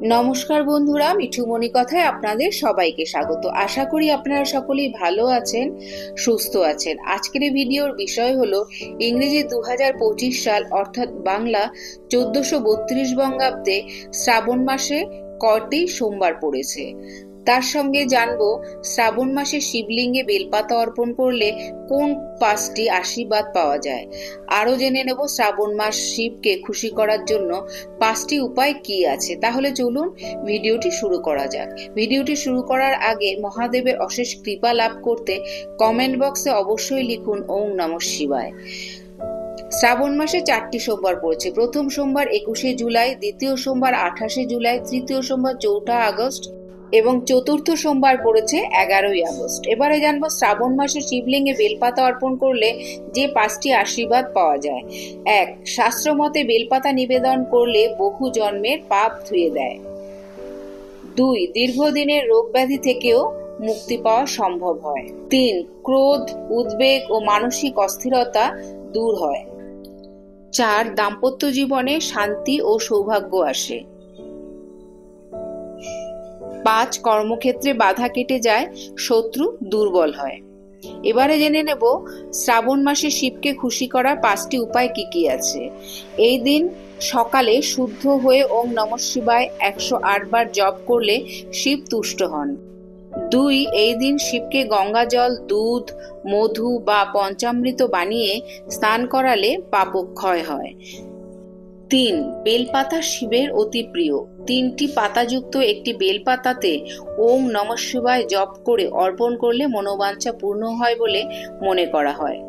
নমস্কার বন্ধুরা, মিঠুমণি কথায় আপনাদের সবাইকে স্বাগত। আশা করি আপনারা সকলেই ভালো আছেন, সুস্থ আছেন। আজকের এই ভিডিওর বিষয় হলো ইংরেজি 2025 সাল অর্থাৎ বাংলা 1432 বঙ্গাব্দে শ্রাবণ মাসে কটি সোমবার পড়েছে। তার সঙ্গে জানবো শ্রাবণ মাসে শিবলিঙ্গে বেলপাতা অর্পণ করলে কোন 5টি আশীর্বাদ পাওয়া যায়। আরো জেনে নেব শ্রাবণ মাস শিবকে খুশি করার জন্য 5টি উপায় কি আছে। তাহলে চলুন ভিডিওটি শুরু করা যাক। ভিডিওটি শুরু করার আগে মহাদেবের অশেষ কৃপা লাভ করতে কমেন্ট বক্সে অবশ্যই লিখুন ওম নমঃ শিবায়। শ্রাবণ মাসে 4টি সোমবার পড়েছে। প্রথম সোমবার 21শে জুলাই, দ্বিতীয় সোমবার 28শে জুলাই, তৃতীয় সোমবার 4 আগস্ট এবং চতুর্থ সোমবার পড়েছে 11ই আগস্ট। এবারে জানবো শ্রাবণ মাসে শিবলিঙ্গে বেলপাতা অর্পণ করলে যে 5টি আশীর্বাদ পাওয়া যায়। 1. শাস্ত্র মতে বেলপাতা নিবেদন করলে বহু জন্মের পাপ ধুয়ে দেয়। 2. দীর্ঘদিনের রোগ ব্যাধি থেকেও মুক্তি পাওয়া সম্ভব হয়। 3. ক্রোধ, উদ্বেগ ও মানসিক অস্থিরতা দূর হয়। 4. দাম্পত্য জীবনে শান্তি ও সৌভাগ্য আসে। 5. কর্মক্ষেত্রে বাধা কেটে যায়, শত্রু দুর্বল হয়। এবারে জেনে নেব শ্রাবণ মাসে শিবকে খুশি করার 5টি উপায় কি কি আছে। এই দিন সকালে শুদ্ধ হয়ে ওম নমঃ শিবায় 108 বার জপ করলে শিব তুষ্ট হন। 2. এই দিন শিবকে গঙ্গা জল, দুধ, মধু বা পঞ্চামৃত বানিয়ে স্নান করালে পাপক্ষয় হয়। 3. বেলপাতা শিবের অতি প্রিয়। 3টি পাতাযুক্ত একটি বেলপাতাতে ওম নমঃ শিবায় জপ করে অর্পণ করলে মনোবাঞ্ছা পূর্ণ হয় বলে মনে করা হয়।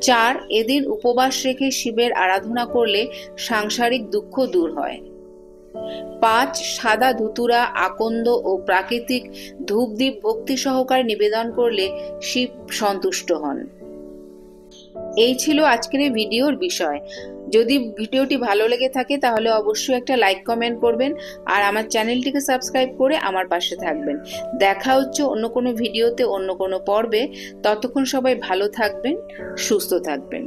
4. এদিন উপবাস রেখে শিবের আরাধনা করলে সাংসারিক দুঃখ দূর হয়। 5. সাদা ধুতুরা, আকন্দ ও প্রাকৃতিক ধূপদীপ ভক্তি সহকারে নিবেদন করলে শিব সন্তুষ্ট হন। এই ছিল আজকের এই ভিডিওর বিষয়। যদি ভিডিওটি ভালো লেগে থাকে তাহলে অবশ্যই একটা লাইক কমেন্ট করবেন আর আমার চ্যানেলটিকে সাবস্ক্রাইব করে আমার পাশে থাকবেন। দেখা হচ্ছে অন্য কোনো ভিডিওতে, অন্য কোনো পর্বে। ততক্ষণ সবাই ভালো থাকবেন, সুস্থ থাকবেন।